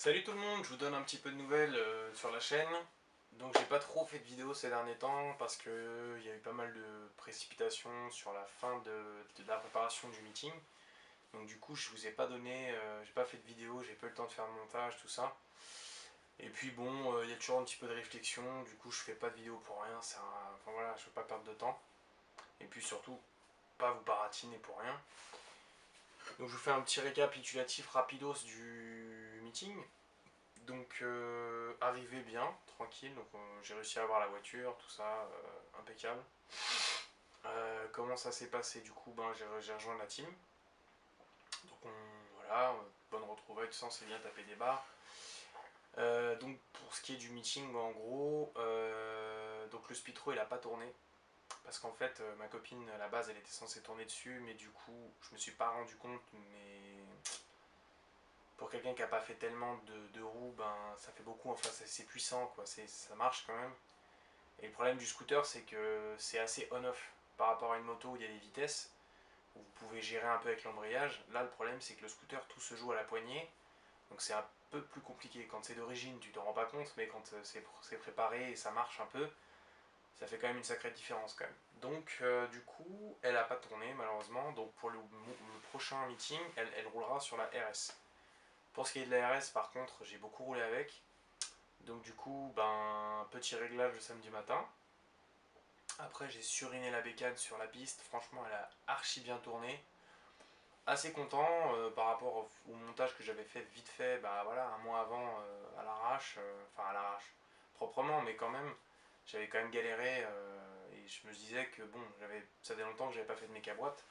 Salut tout le monde, je vous donne un petit peu de nouvelles sur la chaîne. Donc j'ai pas trop fait de vidéos ces derniers temps parce que il y a eu pas mal de précipitations sur la fin de la préparation du meeting. Donc du coup je vous ai pas donné, j'ai pas fait de vidéo, j'ai pas eu le temps de faire le montage, tout ça. Et puis bon, il y a toujours un petit peu de réflexion, du coup je fais pas de vidéo pour rien, enfin voilà, je veux pas perdre de temps. Et puis surtout, pas vous baratiner pour rien. Donc je vous fais un petit récapitulatif rapidos du meeting. Donc arrivé bien, tranquille, donc j'ai réussi à avoir la voiture, tout ça, impeccable. Comment ça s'est passé du coup, j'ai rejoint la team. Donc voilà, bonne retrouvaille, tout ça, on s'est bien tapé des barres. Donc pour ce qui est du meeting, en gros, donc le speedro il a pas tourné. Parce qu'en fait, ma copine à la base elle était censée tourner dessus, mais du coup je me suis pas rendu compte, mais pour quelqu'un qui a pas fait tellement de roues, ben ça fait beaucoup, enfin c'est puissant quoi, ça marche quand même. Et le problème du scooter, c'est que c'est assez on-off par rapport à une moto où il y a des vitesses, où vous pouvez gérer un peu avec l'embrayage. Là, le problème, c'est que le scooter, tout se joue à la poignée, donc c'est un peu plus compliqué. Quand c'est d'origine, tu t'en rends pas compte, mais quand c'est préparé et ça marche un peu, ça fait quand même une sacrée différence quand même. Donc, du coup, elle a pas tourné malheureusement. Donc, pour le prochain meeting, elle roulera sur la RS. Pour ce qui est de la RS, par contre, j'ai beaucoup roulé avec. Donc, du coup, petit réglage le samedi matin. Après, j'ai suriné la bécane sur la piste. Franchement, elle a archi bien tourné. Assez content par rapport au montage que j'avais fait vite fait, bah voilà, un mois avant à l'arrache, enfin à l'arrache, proprement, mais quand même, j'avais quand même galéré et je me disais que bon, ça faisait longtemps que j'avais pas fait de méca boîte.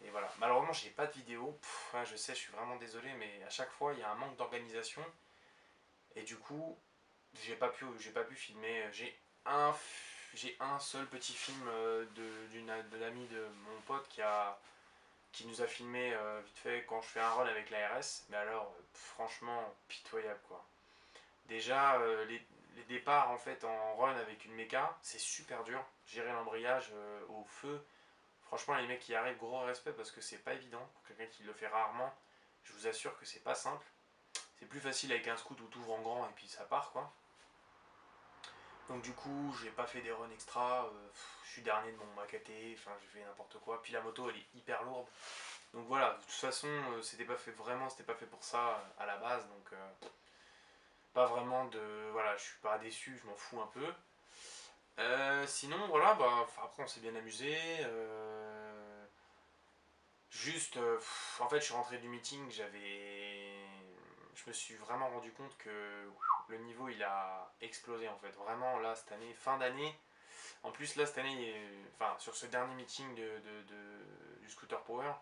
Et voilà, malheureusement, j'ai pas de vidéo. Ouais, je sais, je suis vraiment désolé, mais à chaque fois, il y a un manque d'organisation et du coup, j'ai pas pu filmer. Un, j'ai un seul petit film de l'ami de mon pote qui nous a filmé vite fait quand je fais un run avec la RS. Mais alors, franchement, pitoyable quoi. Déjà, les départs en fait en run avec une méca, c'est super dur. Gérer l'embrayage au feu. Franchement, les mecs qui arrivent, gros respect parce que c'est pas évident. Pour quelqu'un qui le fait rarement, je vous assure que c'est pas simple. C'est plus facile avec un scoot où tu ouvres en grand et puis ça part quoi. Donc du coup, j'ai pas fait des runs extra, je suis dernier de mon macaté, enfin j'ai fait n'importe quoi. Puis la moto elle est hyper lourde. Donc voilà, de toute façon, c'était pas fait pour ça à la base, donc pas vraiment de, voilà, je suis pas déçu, je m'en fous un peu. Sinon voilà, après on s'est bien amusé. Juste, en fait, je suis rentré du meeting, je me suis vraiment rendu compte que le niveau il a explosé en fait. Vraiment là cette année, fin d'année. En plus là cette année, enfin sur ce dernier meeting du Scooter Power,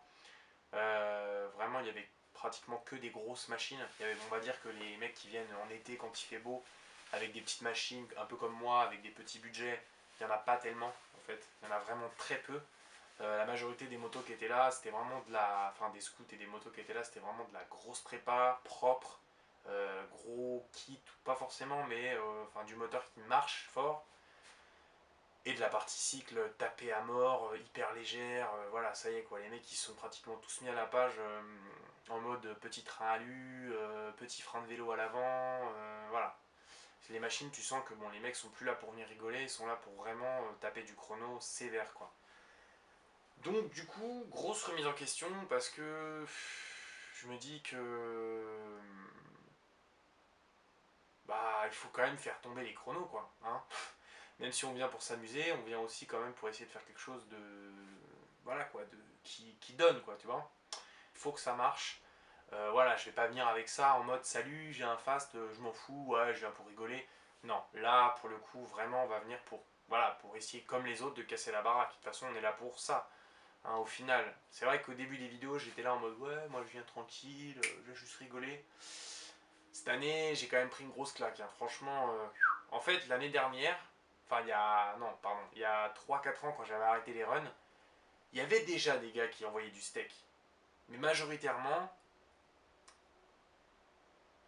vraiment il y avait pratiquement que des grosses machines. On va dire que les mecs qui viennent en été quand il fait beau, avec des petites machines, un peu comme moi, avec des petits budgets, il n'y en a pas tellement en fait. Il y en a vraiment très peu. La majorité des motos qui étaient là, c'était vraiment enfin des scouts et des motos qui étaient là, c'était vraiment de la grosse prépa, propre, gros kit, pas forcément, mais enfin du moteur qui marche fort, et de la partie cycle tapée à mort, hyper légère, voilà, ça y est quoi, les mecs ils sont pratiquement tous mis à la page en mode petit train alu, petit frein de vélo à l'avant, voilà. Les machines, tu sens que bon, les mecs sont plus là pour venir rigoler, ils sont là pour vraiment taper du chrono sévère quoi. Donc du coup, grosse remise en question parce que je me dis que il faut quand même faire tomber les chronos quoi. Hein. Même si on vient pour s'amuser, on vient aussi quand même pour essayer de faire quelque chose de voilà quoi, qui donne quoi, tu vois. Il faut que ça marche. Voilà, je vais pas venir avec ça en mode salut, j'ai un fast, je m'en fous, ouais, je viens pour rigoler. Non, là pour le coup, vraiment, on va venir pour voilà, pour essayer comme les autres de casser la baraque. De toute façon, on est là pour ça. Hein, au final, c'est vrai qu'au début des vidéos, j'étais là en mode ouais, moi je viens tranquille, je vais juste rigoler. Cette année, j'ai quand même pris une grosse claque. Hein. Franchement, en fait, l'année dernière, enfin, il y a. Non, pardon, il y a 3 4 ans, quand j'avais arrêté les runs, il y avait déjà des gars qui envoyaient du steak. Mais majoritairement,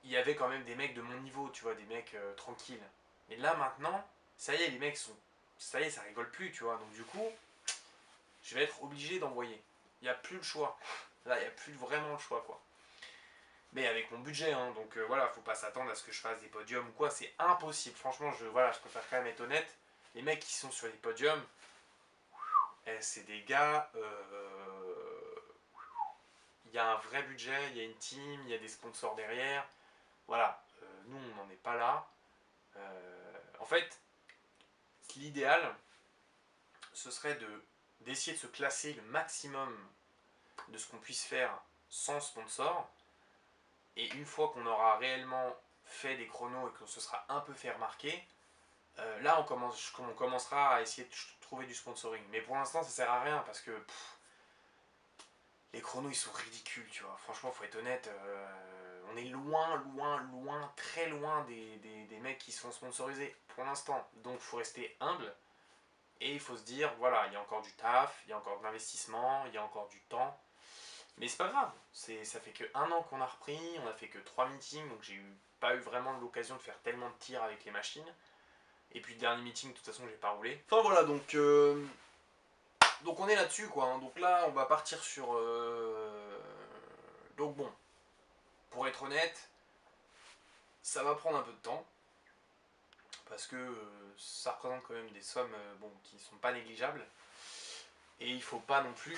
il y avait quand même des mecs de mon niveau, tu vois, des mecs tranquilles. Et là, maintenant, ça y est, les mecs sont. Ça y est, ça rigole plus, tu vois. Donc, du coup, je vais être obligé d'envoyer. Il n'y a plus le choix. Là, il n'y a plus vraiment le choix, quoi. mais avec mon budget, hein. Donc voilà, faut pas s'attendre à ce que je fasse des podiums ou quoi, c'est impossible. Franchement, voilà, je préfère quand même être honnête. Les mecs qui sont sur les podiums, c'est des gars, il y a un vrai budget, il y a une team, il y a des sponsors derrière. Voilà, nous on n'en est pas là. En fait, l'idéal, ce serait d'essayer de se classer le maximum de ce qu'on puisse faire sans sponsor. Et une fois qu'on aura réellement fait des chronos et qu'on se sera un peu fait remarquer, là on commencera à essayer de trouver du sponsoring. Mais pour l'instant ça sert à rien parce que les chronos ils sont ridicules, tu vois. Franchement, faut être honnête, on est loin, très loin des mecs qui sont sponsorisés pour l'instant. Donc faut rester humble et il faut se dire, voilà, il y a encore du taf, il y a encore de l'investissement, il y a encore du temps. Mais c'est pas grave, ça fait que 1 an qu'on a repris, on a fait que 3 meetings, donc pas eu vraiment l'occasion de faire tellement de tirs avec les machines. Et puis le dernier meeting, de toute façon, j'ai pas roulé. Enfin voilà, donc on est là-dessus quoi, hein. Donc là, on va partir sur. Donc bon, pour être honnête, ça va prendre un peu de temps. Parce que ça représente quand même des sommes bon, qui ne sont pas négligeables. Et il faut pas non plus.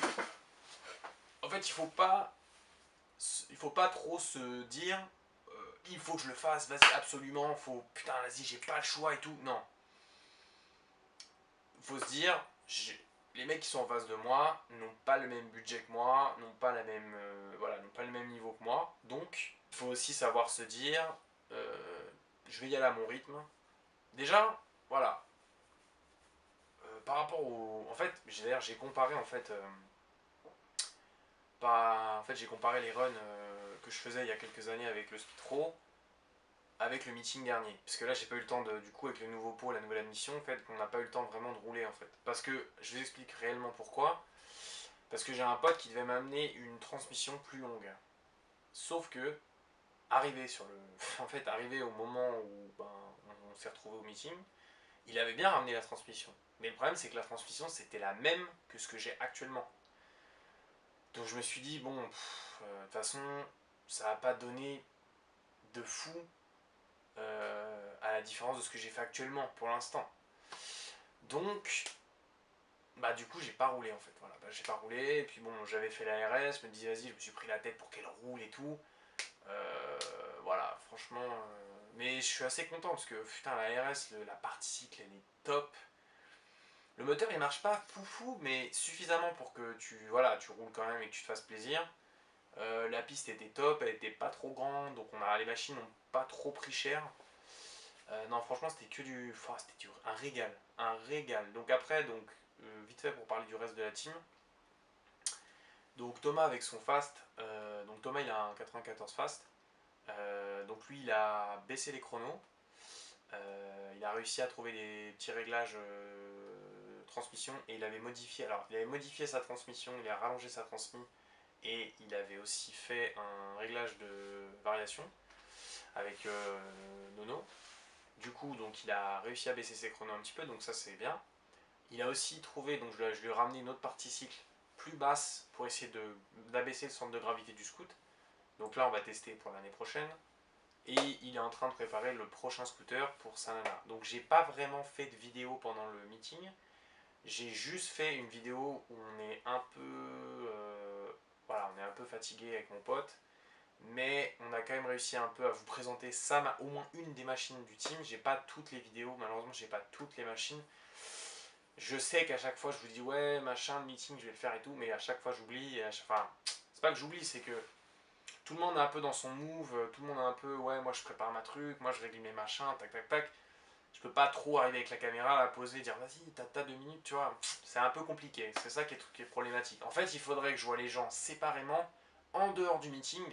En fait, il faut pas trop se dire il faut que je le fasse, vas-y, absolument, putain, vas-y, j'ai pas le choix et tout. Non. Il faut se dire, les mecs qui sont en face de moi n'ont pas le même budget que moi, n'ont pas voilà, n'ont pas le même niveau que moi. Donc, il faut aussi savoir se dire, je vais y aller à mon rythme. Déjà, voilà. Par rapport au, en fait, d'ailleurs, j'ai comparé en fait, j'ai comparé les runs que je faisais il y a quelques années avec le Speed Pro avec le meeting dernier. Parce que là, j'ai pas eu le temps du coup, avec le nouveau pot, la nouvelle admission, en fait, on n'a pas eu le temps vraiment de rouler, en fait. Parce que, je vous explique réellement pourquoi. Parce que j'ai un pote qui devait m'amener une transmission plus longue. Sauf que, arrivé sur le... En fait, arrivé au moment où ben, on s'est retrouvé au meeting, il avait bien ramené la transmission. Mais le problème, c'est que la transmission, c'était la même que ce que j'ai actuellement. Donc je me suis dit, bon, de toute façon, ça va pas donner de fou à la différence de ce que j'ai fait actuellement pour l'instant. Donc, bah du coup, j'ai pas roulé en fait. Voilà, bah, j'ai pas roulé. Et puis bon, j'avais fait la RS, je me disais, vas-y, je me suis pris la tête pour qu'elle roule et tout. Voilà, franchement. Mais je suis assez content parce que putain, la RS, la partie cycle, elle est top. Le moteur il marche pas foufou, mais suffisamment pour que tu roules quand même et que tu te fasses plaisir. La piste était top, elle était pas trop grande, donc les machines n'ont pas trop pris cher. Non, franchement, c'était un régal, un régal. Donc après, vite fait pour parler du reste de la team. Donc Thomas avec son fast, donc Thomas il a un 94 fast. Donc lui il a baissé les chronos. Il a réussi à trouver des petits réglages transmission et il avait modifié sa transmission, il a rallongé sa transmission et il avait aussi fait un réglage de variation avec Nono. Du coup, donc il a réussi à baisser ses chronos un petit peu, donc ça c'est bien. Il a aussi trouvé, donc je lui ai ramené une autre partie cycle plus basse pour essayer d'abaisser le centre de gravité du scoot. Donc là on va tester pour l'année prochaine. Et il est en train de préparer le prochain scooter pour sa nana. Donc j'ai pas vraiment fait de vidéo pendant le meeting. J'ai juste fait une vidéo où on est un peu, voilà, on est un peu fatigué avec mon pote, mais on a quand même réussi un peu à vous présenter ça, au moins une des machines du team. J'ai pas toutes les vidéos, malheureusement j'ai pas toutes les machines. Je sais qu'à chaque fois je vous dis ouais machin le meeting je vais le faire et tout, mais à chaque fois j'oublie. Enfin, c'est pas que j'oublie, c'est que tout le monde est un peu dans son move, tout le monde est un peu ouais moi je prépare ma truc, moi je règle mes machins, tac tac tac. Je peux pas trop arriver avec la caméra, la poser, dire vas-y, t'as 2 minutes, tu vois. C'est un peu compliqué, c'est ça qui est problématique. En fait, il faudrait que je vois les gens séparément, en dehors du meeting,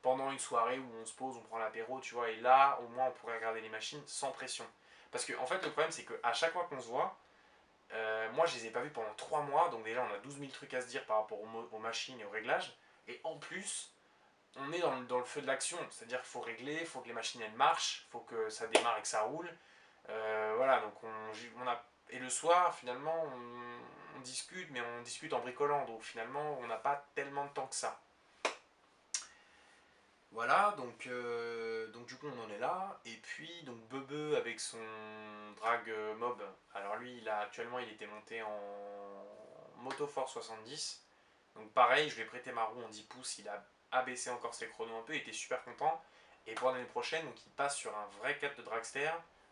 pendant une soirée où on se pose, on prend l'apéro, tu vois, et là, au moins, on pourrait regarder les machines sans pression. Parce que, en fait, le problème, c'est qu'à chaque fois qu'on se voit, moi, je les ai pas vus pendant 3 mois, donc déjà, on a 12 000 trucs à se dire par rapport aux machines et aux réglages, et en plus, on est dans le feu de l'action, c'est-à-dire qu'il faut régler, il faut que les machines elles marchent, il faut que ça démarre et que ça roule. Voilà, donc et le soir, finalement, on discute, mais on discute en bricolant, donc finalement, on n'a pas tellement de temps que ça. Voilà, donc du coup on en est là. Et puis donc Bebe avec son drag mob. Alors lui actuellement il était monté en Moto Force 70. Donc pareil, je lui ai prêté ma roue en 10 pouces, il a abaissé encore ses chronos un peu, il était super content. Et pour l'année prochaine, donc il passe sur un vrai 4 de dragster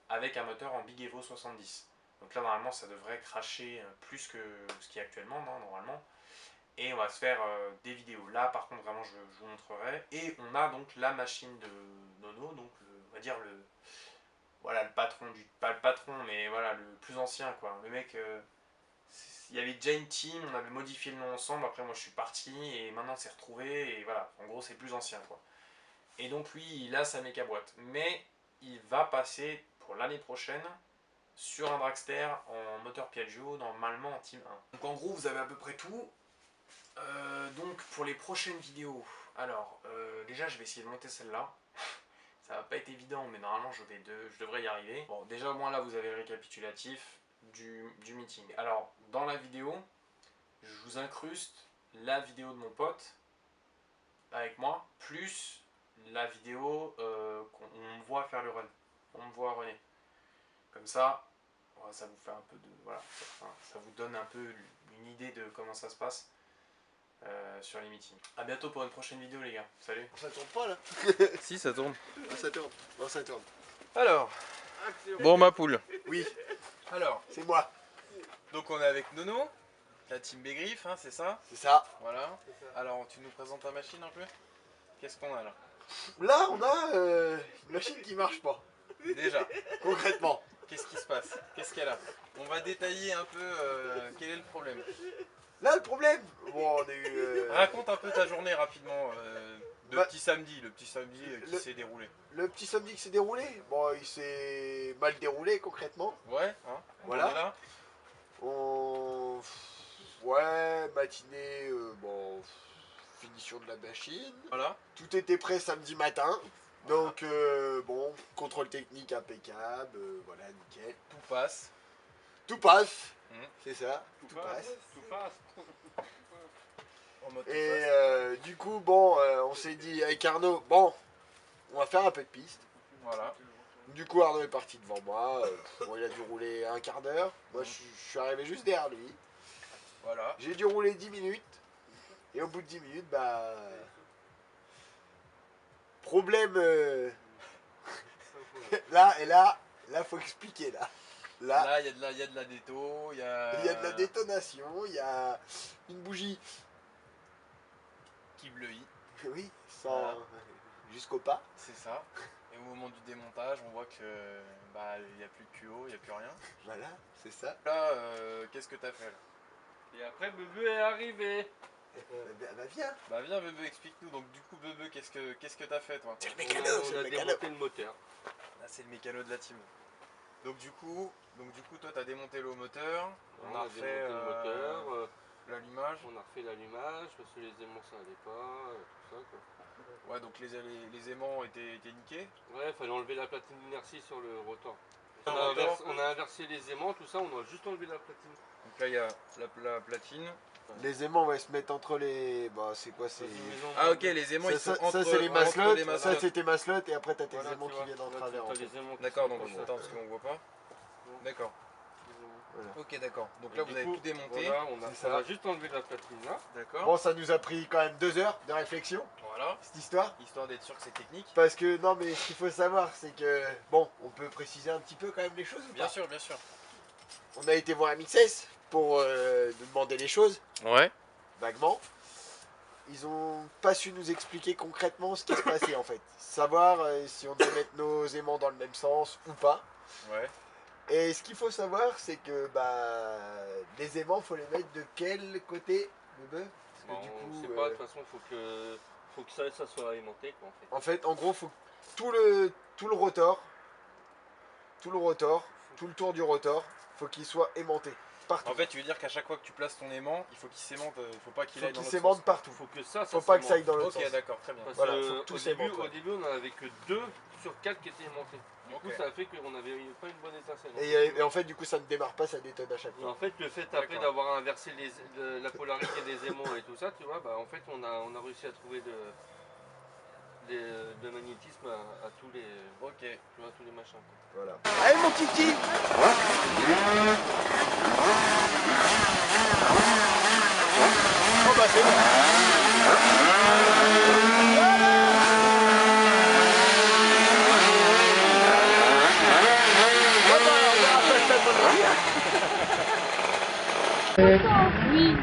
avec un moteur en Big Evo 70. Donc là normalement ça devrait cracher plus que ce qui est actuellement, non, normalement. Et on va se faire des vidéos. Là par contre vraiment je vous montrerai. Et on a donc la machine de Nono, donc on va dire voilà, le patron pas le patron mais voilà le plus ancien quoi. Le mec, il y avait déjà une team, on avait modifié le nom ensemble, après moi je suis parti et maintenant c'est retrouvé et voilà, en gros c'est plus ancien quoi. Et donc lui il a sa méca boîte, mais il va passer pour l'année prochaine sur un dragster en moteur Piaggio, normalement en team 1. Donc en gros vous avez à peu près tout. Donc pour les prochaines vidéos, alors déjà je vais essayer de monter celle-là. Ça va pas être évident, mais normalement je devrais y arriver. Bon, déjà au moins là vous avez le récapitulatif du meeting. Alors dans la vidéo, je vous incruste la vidéo de mon pote avec moi, plus la vidéo où on me voit faire le run. On me voit runner. Comme ça, ça vous fait un peu de. Voilà, ça vous donne un peu une idée de comment ça se passe. Sur les meetings. A bientôt pour une prochaine vidéo les gars. Salut. Ça tourne pas là. Si ça tourne. Ah, ça tourne. Non, ça tourne. Alors, bon ma poule. Oui, Alors, c'est moi. donc on est avec Nono, la team Bégriffe, hein, c'est ça? C'est ça. Voilà. Alors tu nous présentes ta machine un peu? Qu'est-ce qu'on a là? Là, on a une machine qui marche pas. Déjà, Concrètement. qu'est-ce qui se passe? Qu'est-ce qu'elle a? On va détailler un peu quel est le problème. Là, le problème. Bon, on a eu. Raconte un peu ta journée rapidement de Bah, petit samedi, le petit samedi qui s'est déroulé. Le petit samedi qui s'est déroulé. Bon, il s'est mal déroulé concrètement. Ouais, hein? Voilà. On est là. On. Ouais, matinée. Bon. Finition de la machine. Voilà. Tout était prêt samedi matin. Donc, bon, contrôle technique impeccable. Voilà, nickel. Tout passe. Tout passe. Mhm. C'est ça. Tout passe. Tout passe. En mode tout Et passe. du coup, bon, on s'est dit avec Arnaud, bon, on va faire un peu de piste. Voilà. Du coup, Arnaud est parti devant moi. Bon, il a dû rouler un quart d'heure. Moi, je suis arrivé juste derrière lui. Voilà. J'ai dû rouler 10 minutes. Et au bout de 10 minutes, bah. Problème. là, faut expliquer là. Là, il y a de la déto, il y a de la détonation, il y a une bougie. qui bleuit, Oui, sans. Voilà. Jusqu'au pas. c'est ça. Et au moment du démontage, on voit que bah il n'y a plus de QO, il n'y a plus rien. Voilà, c'est ça. Là, qu'est-ce que t'as fait là? Et après, Bebe est arrivé. Bah viens. Bah viens Bebe, explique-nous. Donc du coup Bebe, qu'est-ce que t'as fait toi? C'est le On mécano, a, c'est on le a mécano. démonté le moteur. Là c'est le mécano de la team. Donc du coup toi t'as démonté le moteur, on a refait démonté le moteur. l'allumage. On a refait l'allumage parce que les aimants ça allait pas, tout ça quoi. Ouais, donc les aimants étaient niqués. Ouais, fallait enlever la platine d'inertie sur le rotor. Le On a, rotor. on a inversé les aimants, tout ça, on a juste enlevé la platine. Donc là il y a la platine. Les aimants, ouais, se mettre entre les. Bah, c'est quoi? C'est. Ah ok, les aimants ils sont entre, c'est les entre maslottes. les Ça, maslottes. c'est tes maslottes. Et après, t'as tes Voilà, aimants tu qui vois. viennent en Là, travers. t'as En fait. les aimants qui D'accord, sont donc comme ça. attends parce qu'on voit pas. D'accord. Voilà. Ok, d'accord. Donc Et là du vous avez coup, tout démonté. Voilà, C'est on ça. a juste enlevé la platine là. D'accord. Bon, ça nous a pris quand même 2 heures de réflexion, Voilà. cette histoire. Histoire d'être sûr que c'est technique. Parce que, non, mais ce qu'il faut savoir, c'est que. Bon, on peut préciser un petit peu quand même les choses ou Bien pas? sûr, bien sûr. On a été voir à Mixes pour nous demander les choses, Ouais. vaguement. Ils ont pas su nous expliquer concrètement ce qui se passait en fait. Savoir si on devait mettre nos aimants dans le même sens ou pas. Ouais. Et ce qu'il faut savoir, c'est que bah les aimants, faut les mettre de quel côté, le bœuf? Parce Bon, que du on coup, sait pas, de toute façon, faut que ça soit alimenté quoi en fait. en gros, faut que tout le rotor, tout le tour du rotor, faut qu'il soit aimanté partout. En fait, tu veux dire qu'à chaque fois que tu places ton aimant, il faut qu'il s'aimante, il faut pas qu'il Faut aille dans qu'il l'autre s'aimante sens. partout. Faut que ça Faut pas que ça aille dans s'aimente. l'autre Ok, sens. d'accord, très bien. Parce Voilà, que faut que tout au s'aimante, ouais. début, on n'avait que 2 sur 4 qui étaient aimantés. Du coup, Ok. ça a fait qu'on n'avait pas une bonne étincelle. Et en fait, du coup, ça ne démarre pas, ça détonne à chaque Et fois. en fait, le fait après D'accord. d'avoir inversé la polarité des aimants et tout ça, tu vois, bah en fait, on a réussi à trouver de magnétisme à tous les, Ok. tu vois, à tous les machins. Quoi. Voilà. Allez mon kiki. Oh bah c'est bon. Oui.